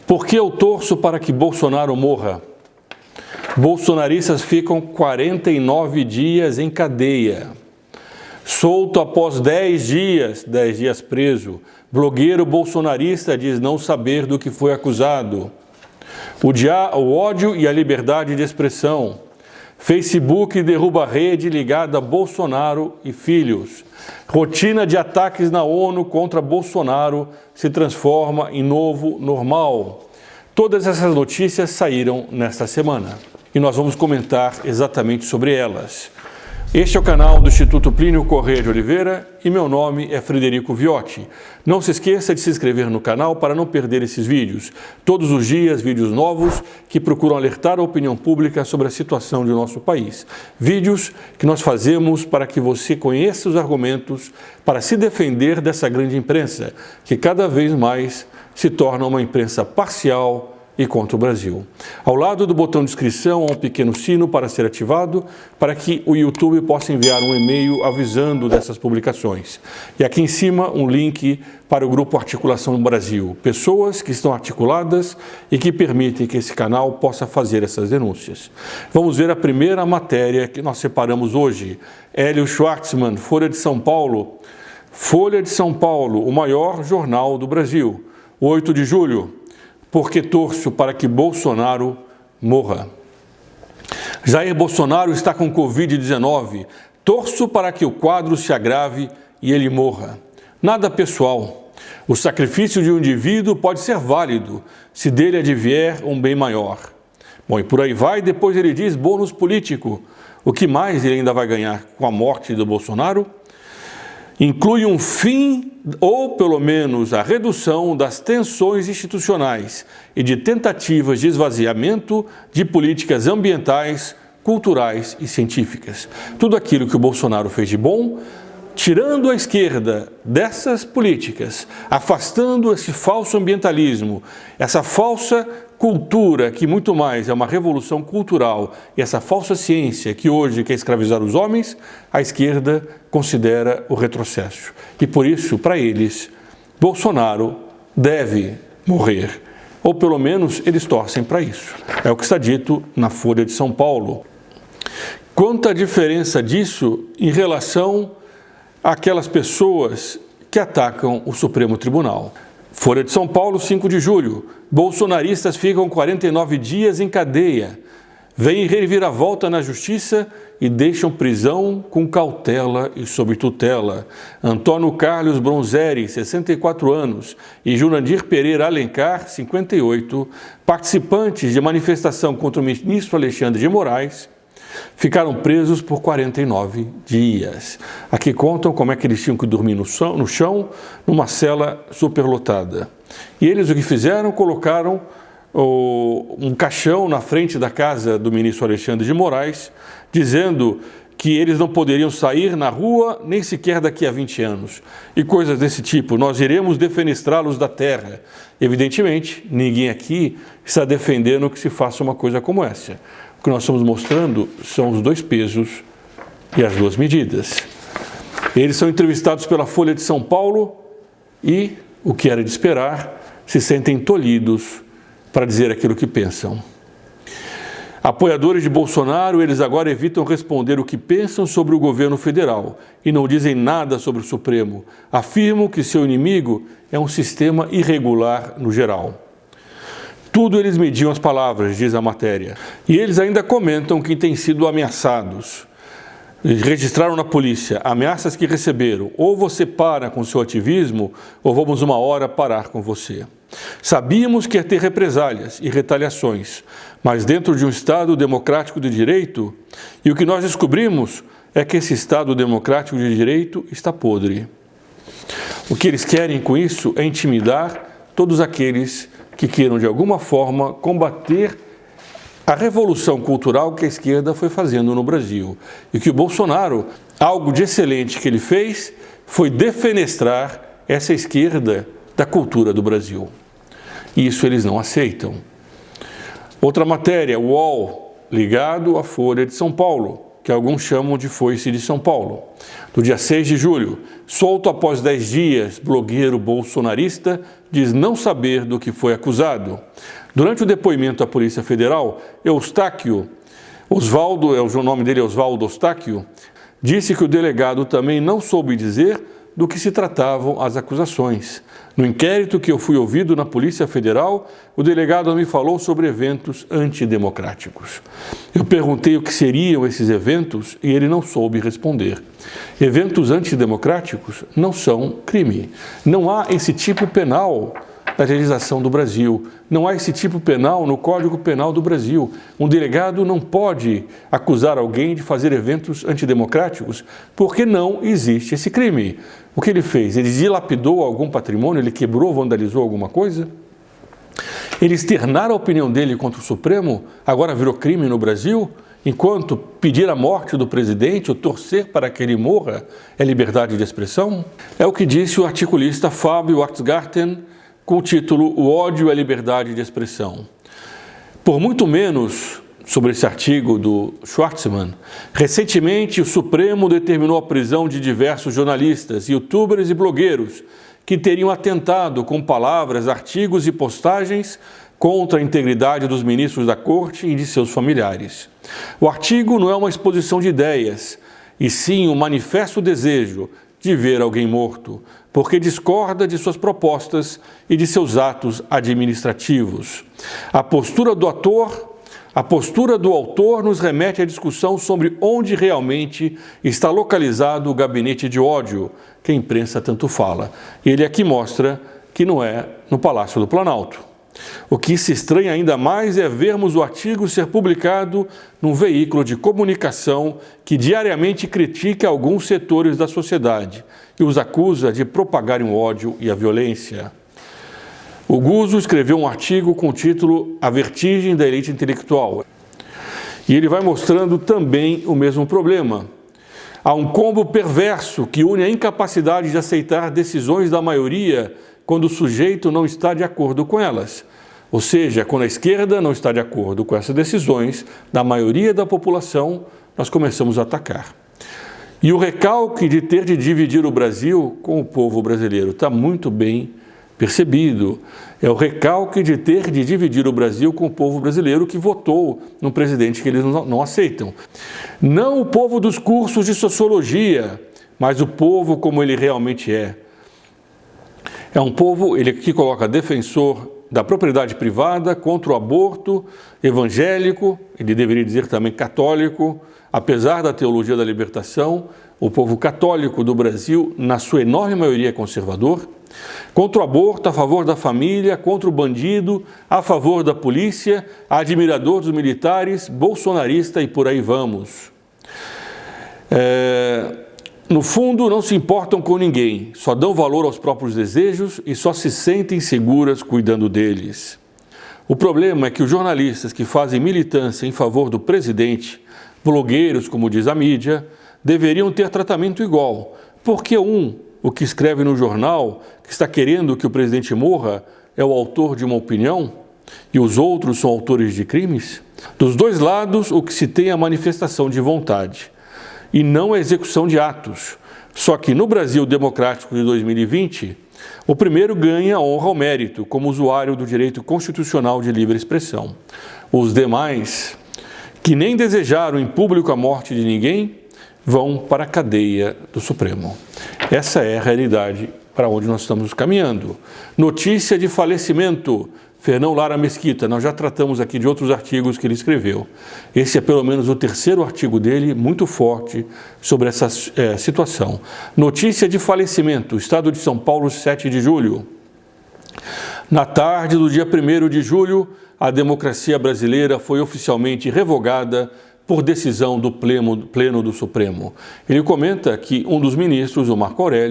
Por que eu torço para que Bolsonaro morra? Bolsonaristas ficam 49 dias em cadeia. Solto após 10 dias preso. Blogueiro bolsonarista diz não saber do que foi acusado. O ódio e a liberdade de expressão. Facebook derruba a rede ligada a Bolsonaro e filhos. Rotina de ataques na ONU contra Bolsonaro se transforma em novo normal. Todas essas notícias saíram nesta semana e nós vamos comentar exatamente sobre elas. Este é o canal do Instituto Plínio Corrêa de Oliveira e meu nome é Frederico Viotti. Não se esqueça de se inscrever no canal para não perder esses vídeos. Todos os dias, vídeos novos que procuram alertar a opinião pública sobre a situação do nosso país. Vídeos que nós fazemos para que você conheça os argumentos para se defender dessa grande imprensa, que cada vez mais se torna uma imprensa parcial e contra o Brasil. Ao lado do botão de inscrição há um pequeno sino para ser ativado, para que o YouTube possa enviar um e-mail avisando dessas publicações. E aqui em cima um link para o Grupo Articulação no Brasil, pessoas que estão articuladas e que permitem que esse canal possa fazer essas denúncias. Vamos ver a primeira matéria que nós separamos hoje. Hélio Schwartzman, Folha de São Paulo. Folha de São Paulo, o maior jornal do Brasil. 8 de julho. Porque torço para que Bolsonaro morra. Jair Bolsonaro está com Covid-19. Torço para que o quadro se agrave e ele morra. Nada pessoal. O sacrifício de um indivíduo pode ser válido, se dele advier um bem maior. Bom, e por aí vai, depois ele diz bônus político. O que mais ele ainda vai ganhar com a morte do Bolsonaro? Inclui um fim ou, pelo menos, a redução das tensões institucionais e de tentativas de esvaziamento de políticas ambientais, culturais e científicas. Tudo aquilo que o Bolsonaro fez de bom, tirando a esquerda dessas políticas, afastando esse falso ambientalismo, essa falsa cultura que muito mais é uma revolução cultural e essa falsa ciência que hoje quer escravizar os homens, a esquerda considera o retrocesso. E por isso, para eles, Bolsonaro deve morrer. Ou pelo menos eles torcem para isso. É o que está dito na Folha de São Paulo. Quanta diferença disso em relação àquelas pessoas que atacam o Supremo Tribunal. Folha de São Paulo, 5 de julho. Bolsonaristas ficam 49 dias em cadeia. Vêm reviravolta na justiça e deixam prisão com cautela e sob tutela. Antônio Carlos Bronzeri, 64 anos, e Jurandir Pereira Alencar, 58, participantes de manifestação contra o ministro Alexandre de Moraes, ficaram presos por 49 dias. Aqui contam como é que eles tinham que dormir no chão, numa cela superlotada. E eles o que fizeram? Colocaram um caixão na frente da casa do ministro Alexandre de Moraes, dizendo que eles não poderiam sair na rua nem sequer daqui a 20 anos. E coisas desse tipo, nós iremos defenestrá-los da terra. Evidentemente, ninguém aqui está defendendo que se faça uma coisa como essa. O que nós estamos mostrando são os dois pesos e as duas medidas. Eles são entrevistados pela Folha de São Paulo e, o que era de esperar, se sentem tolhidos para dizer aquilo que pensam. Apoiadores de Bolsonaro, eles agora evitam responder o que pensam sobre o governo federal e não dizem nada sobre o Supremo. Afirmam que seu inimigo é um sistema irregular no geral. Tudo eles mediam as palavras, diz a matéria. E eles ainda comentam que têm sido ameaçados. Eles registraram na polícia ameaças que receberam. Ou você para com seu ativismo, ou vamos uma hora parar com você. Sabíamos que ia ter represálias e retaliações, mas dentro de um Estado democrático de direito, e o que nós descobrimos é que esse Estado democrático de direito está podre. O que eles querem com isso é intimidar todos aqueles que queiram de alguma forma combater a revolução cultural que a esquerda foi fazendo no Brasil. E que o Bolsonaro, algo de excelente que ele fez, foi defenestrar essa esquerda da cultura do Brasil. E isso eles não aceitam. Outra matéria, UOL, ligado à Folha de São Paulo. que alguns chamam de foice de São Paulo. Do dia 6 de julho, solto após 10 dias, blogueiro bolsonarista diz não saber do que foi acusado. Durante o depoimento à Polícia Federal, Osvaldo Eustáquio, disse que o delegado também não soube dizer do que se tratavam as acusações. No inquérito que eu fui ouvido na Polícia Federal, o delegado me falou sobre eventos antidemocráticos. Eu perguntei o que seriam esses eventos e ele não soube responder. Eventos antidemocráticos não são crime. Não há esse tipo penal na legislação do Brasil. Não há esse tipo penal no Código Penal do Brasil. Um delegado não pode acusar alguém de fazer eventos antidemocráticos porque não existe esse crime. O que ele fez? Ele dilapidou algum patrimônio? Ele quebrou, vandalizou alguma coisa? Ele externar a opinião dele contra o Supremo agora virou crime no Brasil? Enquanto pedir a morte do presidente ou torcer para que ele morra é liberdade de expressão? É o que disse o articulista Fábio Wartzgarten com o título O ódio é liberdade de expressão. Por muito menos, sobre esse artigo do Schwartzman, recentemente o Supremo determinou a prisão de diversos jornalistas, youtubers e blogueiros que teriam atentado com palavras, artigos e postagens contra a integridade dos ministros da Corte e de seus familiares. O artigo não é uma exposição de ideias, e sim um manifesto desejo de ver alguém morto, porque discorda de suas propostas e de seus atos administrativos. A postura do autor nos remete à discussão sobre onde realmente está localizado o gabinete de ódio que a imprensa tanto fala. Ele aqui mostra que não é no Palácio do Planalto. O que se estranha ainda mais é vermos o artigo ser publicado num veículo de comunicação que diariamente critica alguns setores da sociedade e os acusa de propagarem o ódio e a violência. O Guzzo escreveu um artigo com o título A Vertigem da Elite Intelectual. E ele vai mostrando também o mesmo problema. Há um combo perverso que une a incapacidade de aceitar decisões da maioria quando o sujeito não está de acordo com elas. Ou seja, quando a esquerda não está de acordo com essas decisões da maioria da população, nós começamos a atacar. E o recalque de ter de dividir o Brasil com o povo brasileiro está muito bem percebido. É o recalque de ter de dividir o Brasil com o povo brasileiro que votou num presidente que eles não aceitam. Não o povo dos cursos de sociologia, mas o povo como ele realmente é. É um povo, ele aqui coloca defensor da propriedade privada contra o aborto, evangélico, ele deveria dizer também católico, apesar da teologia da libertação, o povo católico do Brasil, na sua enorme maioria, é conservador, contra o aborto, a favor da família, contra o bandido, a favor da polícia, admirador dos militares, bolsonarista e por aí vamos. No fundo, não se importam com ninguém, só dão valor aos próprios desejos e só se sentem seguras cuidando deles. O problema é que os jornalistas que fazem militância em favor do presidente, blogueiros, como diz a mídia, deveriam ter tratamento igual, porque o que escreve no jornal, que está querendo que o presidente morra, é o autor de uma opinião e os outros são autores de crimes? Dos dois lados, o que se tem é a manifestação de vontade e não a execução de atos. Só que no Brasil democrático de 2020, o primeiro ganha honra ao mérito como usuário do direito constitucional de livre expressão. Os demais, que nem desejaram em público a morte de ninguém, vão para a cadeia do Supremo. Essa é a realidade para onde nós estamos caminhando. Notícia de falecimento. Fernão Lara Mesquita, nós já tratamos aqui de outros artigos que ele escreveu. Esse é pelo menos o terceiro artigo dele, muito forte, sobre essa situação. Notícia de falecimento, Estado de São Paulo, 7 de julho. Na tarde do dia 1º de julho, a democracia brasileira foi oficialmente revogada por decisão do Pleno do Supremo. Ele comenta que um dos ministros, o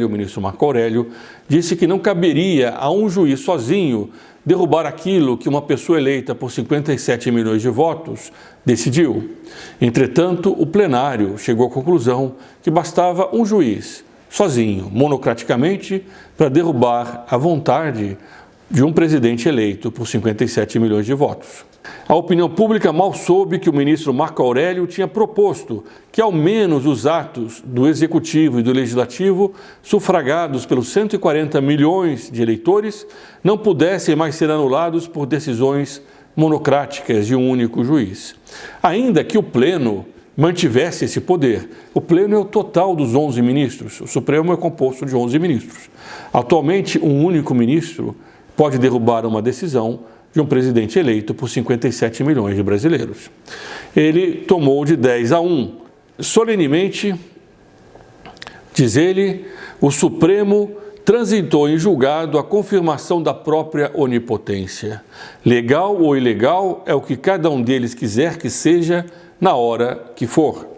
ministro Marco Aurélio, disse que não caberia a um juiz sozinho derrubar aquilo que uma pessoa eleita por 57 milhões de votos decidiu. Entretanto, o plenário chegou à conclusão que bastava um juiz, sozinho, monocraticamente, para derrubar à vontade de um presidente eleito por 57 milhões de votos. A opinião pública mal soube que o ministro Marco Aurélio tinha proposto que ao menos os atos do Executivo e do Legislativo, sufragados pelos 140 milhões de eleitores, não pudessem mais ser anulados por decisões monocráticas de um único juiz. Ainda que o Pleno mantivesse esse poder. O Pleno é o total dos 11 ministros. O Supremo é composto de 11 ministros. Atualmente, um único ministro pode derrubar uma decisão de um presidente eleito por 57 milhões de brasileiros. Ele tomou de 10-1. Solenemente, diz ele, o Supremo transitou em julgado a confirmação da própria onipotência. Legal ou ilegal é o que cada um deles quiser que seja na hora que for.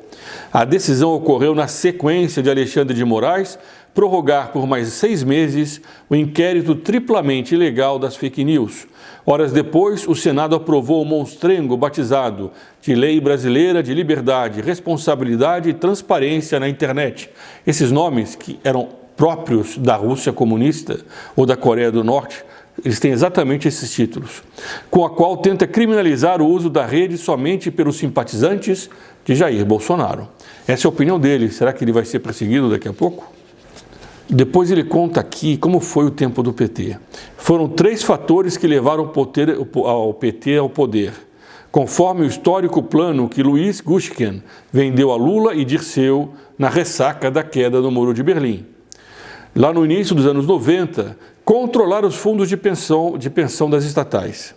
A decisão ocorreu na sequência de Alexandre de Moraes prorrogar por mais 6 meses o inquérito triplamente ilegal das fake news. Horas depois, o Senado aprovou o monstrengo batizado de Lei Brasileira de Liberdade, Responsabilidade e Transparência na Internet. Esses nomes, que eram próprios da Rússia comunista ou da Coreia do Norte, eles têm exatamente esses títulos, com a qual tenta criminalizar o uso da rede somente pelos simpatizantes de Jair Bolsonaro. Essa é a opinião dele. Será que ele vai ser perseguido daqui a pouco? Depois ele conta aqui como foi o tempo do PT. Foram 3 fatores que levaram o PT ao poder, conforme o histórico plano que Luiz Gushiken vendeu a Lula e Dirceu na ressaca da queda do Muro de Berlim. Lá no início dos anos 90, controlar os fundos de pensão das estatais,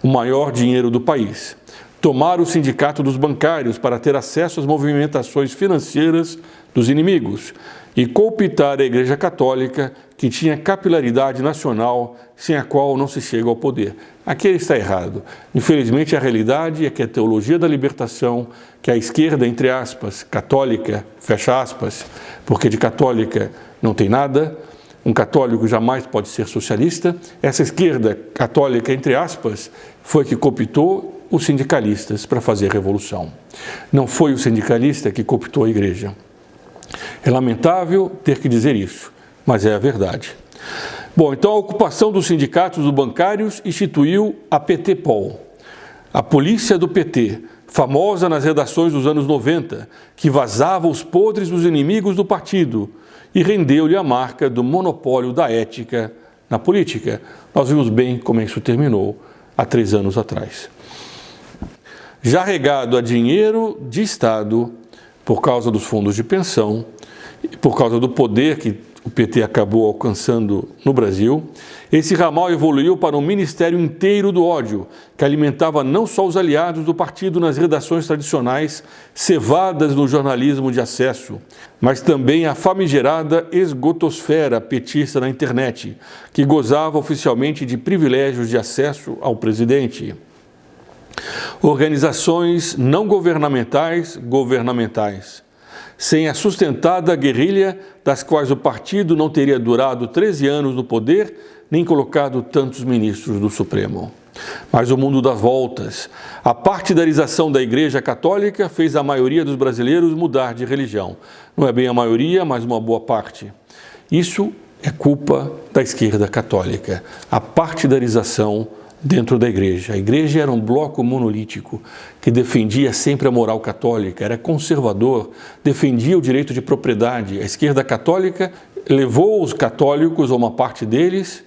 o maior dinheiro do país. Tomar o sindicato dos bancários para ter acesso às movimentações financeiras dos inimigos e cooptar a Igreja Católica, que tinha capilaridade nacional, sem a qual não se chega ao poder. Aqui ele está errado. Infelizmente, a realidade é que a teologia da libertação, que a esquerda, entre aspas, católica, fecha aspas, porque de católica não tem nada, um católico jamais pode ser socialista, essa esquerda católica, entre aspas, foi que cooptou os sindicalistas para fazer revolução. Não foi o sindicalista que cooptou a igreja. É lamentável ter que dizer isso, mas é a verdade. Bom, então a ocupação dos sindicatos dos bancários instituiu a PT-Pol, a polícia do PT, famosa nas redações dos anos 90, que vazava os podres dos inimigos do partido e rendeu-lhe a marca do monopólio da ética na política. Nós vimos bem como isso terminou há 3 anos atrás. Já regado a dinheiro de Estado, por causa dos fundos de pensão, por causa do poder que o PT acabou alcançando no Brasil, esse ramal evoluiu para um ministério inteiro do ódio, que alimentava não só os aliados do partido nas redações tradicionais, cevadas no jornalismo de acesso, mas também a famigerada esgotosfera petista na internet, que gozava oficialmente de privilégios de acesso ao presidente. Organizações não governamentais, sem a sustentada guerrilha, das quais o partido não teria durado 13 anos no poder, nem colocado tantos ministros do Supremo. Mas o mundo dá voltas. A partidarização da Igreja Católica fez a maioria dos brasileiros mudar de religião. Não é bem a maioria, mas uma boa parte. Isso é culpa da esquerda católica. A partidarização dentro da igreja. A igreja era um bloco monolítico que defendia sempre a moral católica, era conservador, defendia o direito de propriedade. A esquerda católica levou os católicos, ou uma parte deles,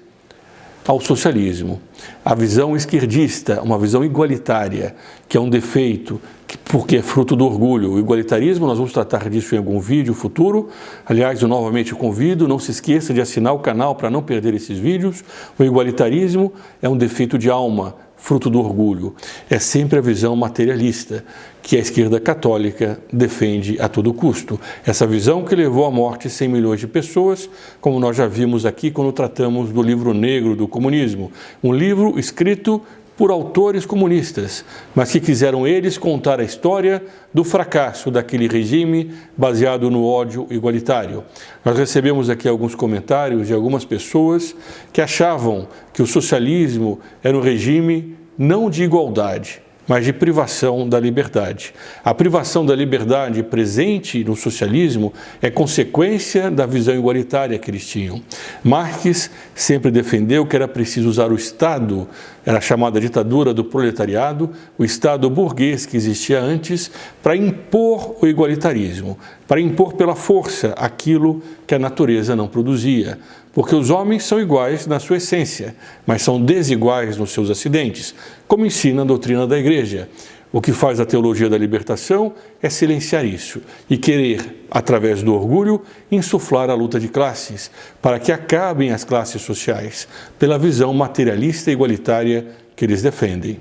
ao socialismo. A visão esquerdista, uma visão igualitária, que é um defeito, porque é fruto do orgulho. O igualitarismo, nós vamos tratar disso em algum vídeo futuro. Aliás, eu novamente convido, não se esqueça de assinar o canal para não perder esses vídeos. O igualitarismo é um defeito de alma, fruto do orgulho. É sempre a visão materialista que a esquerda católica defende a todo custo. Essa visão que levou à morte 100 milhões de pessoas, como nós já vimos aqui quando tratamos do livro negro do comunismo. Um livro escrito por autores comunistas, mas que quiseram eles contar a história do fracasso daquele regime baseado no ódio igualitário. Nós recebemos aqui alguns comentários de algumas pessoas que achavam que o socialismo era um regime não de igualdade, mas de privação da liberdade. A privação da liberdade presente no socialismo é consequência da visão igualitária que eles tinham. Marx sempre defendeu que era preciso usar o Estado, era a chamada ditadura do proletariado, o Estado burguês que existia antes, para impor o igualitarismo, para impor pela força aquilo que a natureza não produzia. Porque os homens são iguais na sua essência, mas são desiguais nos seus acidentes, como ensina a doutrina da Igreja. O que faz a teologia da libertação é silenciar isso e querer, através do orgulho, insuflar a luta de classes, para que acabem as classes sociais, pela visão materialista e igualitária que eles defendem.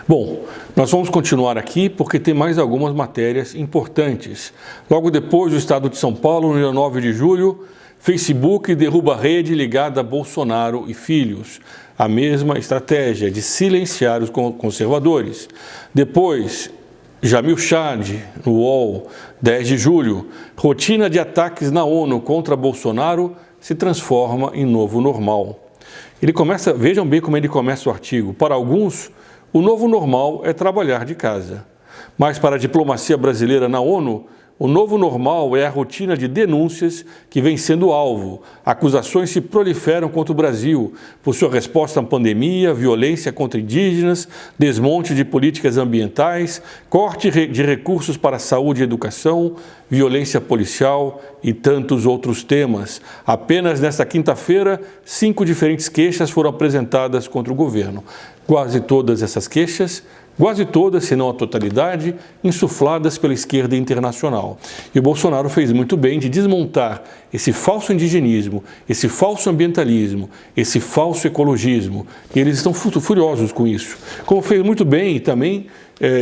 Bom, nós vamos continuar aqui porque tem mais algumas matérias importantes. Logo depois do Estado de São Paulo, no dia 9 de julho, Facebook derruba a rede ligada a Bolsonaro e filhos. A mesma estratégia de silenciar os conservadores. Depois, Jamil Chad, no UOL, 10 de julho, rotina de ataques na ONU contra Bolsonaro se transforma em novo normal. Ele começa, vejam bem como ele começa o artigo. Para alguns, o novo normal é trabalhar de casa. Mas para a diplomacia brasileira na ONU, o novo normal é a rotina de denúncias que vem sendo alvo. Acusações se proliferam contra o Brasil por sua resposta à pandemia, violência contra indígenas, desmonte de políticas ambientais, corte de recursos para a saúde e educação, violência policial e tantos outros temas. Apenas nesta quinta-feira, 5 diferentes queixas foram apresentadas contra o governo. Quase todas essas queixas, quase todas, se não a totalidade, insufladas pela esquerda internacional. E o Bolsonaro fez muito bem de desmontar esse falso indigenismo, esse falso ambientalismo, esse falso ecologismo. E eles estão furiosos com isso. Como fez muito bem também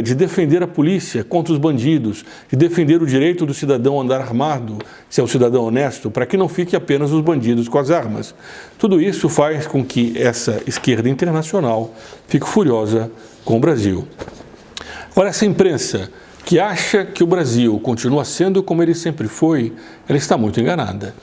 de defender a polícia contra os bandidos, de defender o direito do cidadão a andar armado, se é um cidadão honesto, para que não fique apenas os bandidos com as armas. Tudo isso faz com que essa esquerda internacional fique furiosa com o Brasil. Agora, essa imprensa que acha que o Brasil continua sendo como ele sempre foi, ela está muito enganada.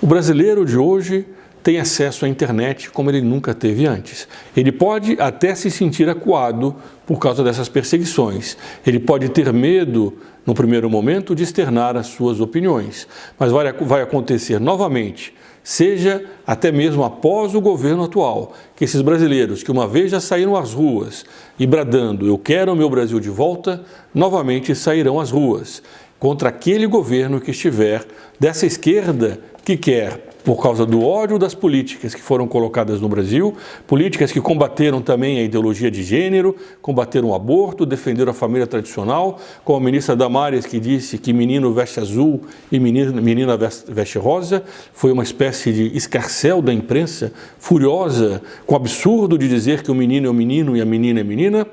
O brasileiro de hoje tem acesso à internet como ele nunca teve antes. Ele pode até se sentir acuado por causa dessas perseguições. Ele pode ter medo, no primeiro momento, de externar as suas opiniões. Mas vai acontecer novamente, seja até mesmo após o governo atual, que esses brasileiros que uma vez já saíram às ruas e bradando "eu quero o meu Brasil de volta", novamente sairão às ruas contra aquele governo que estiver dessa esquerda que quer, por causa do ódio das políticas que foram colocadas no Brasil, políticas que combateram também a ideologia de gênero, combateram o aborto, defenderam a família tradicional, como a ministra Damares, que disse que menino veste azul e menina veste rosa, foi uma espécie de escarcéu da imprensa, furiosa, com o absurdo de dizer que o menino é um menino e a menina é menina.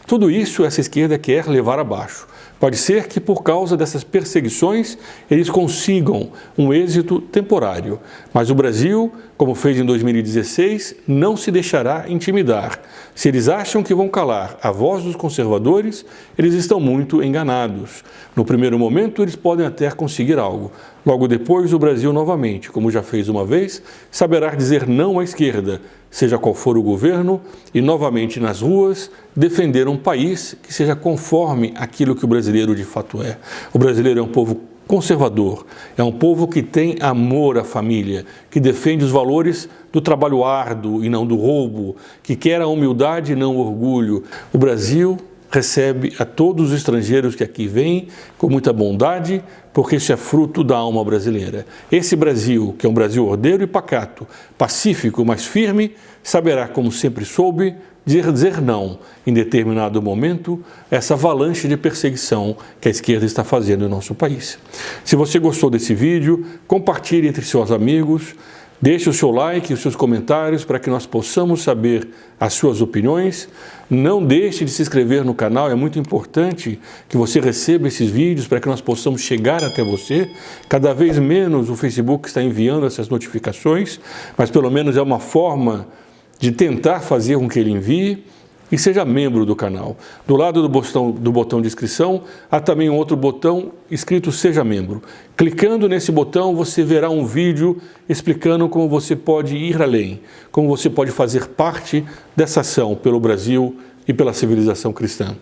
Tudo isso essa esquerda quer levar abaixo. Pode ser que, por causa dessas perseguições, eles consigam um êxito temporário. Mas o Brasil, como fez em 2016, não se deixará intimidar. Se eles acham que vão calar a voz dos conservadores, eles estão muito enganados. No primeiro momento, eles podem até conseguir algo. Logo depois, o Brasil novamente, como já fez uma vez, saberá dizer não à esquerda, seja qual for o governo, e novamente nas ruas defender um país que seja conforme aquilo que o brasileiro de fato é. O brasileiro é um povo conservador, é um povo que tem amor à família, que defende os valores do trabalho árduo e não do roubo, que quer a humildade e não o orgulho. O Brasil recebe a todos os estrangeiros que aqui vêm com muita bondade, porque isso é fruto da alma brasileira. Esse Brasil, que é um Brasil ordeiro e pacato, pacífico, mas firme, saberá, como sempre soube, dizer não, em determinado momento, essa avalanche de perseguição que a esquerda está fazendo no nosso país. Se você gostou desse vídeo, compartilhe entre seus amigos, deixe o seu like e os seus comentários para que nós possamos saber as suas opiniões. Não deixe de se inscrever no canal, é muito importante que você receba esses vídeos para que nós possamos chegar até você. Cada vez menos o Facebook está enviando essas notificações, mas pelo menos é uma forma de tentar fazer com que ele envie. E seja membro do canal. Do lado do botão de inscrição, há também um outro botão escrito Seja Membro. Clicando nesse botão, você verá um vídeo explicando como você pode ir além, como você pode fazer parte dessa ação pelo Brasil e pela civilização cristã.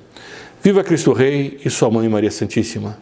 Viva Cristo Rei e sua Mãe Maria Santíssima!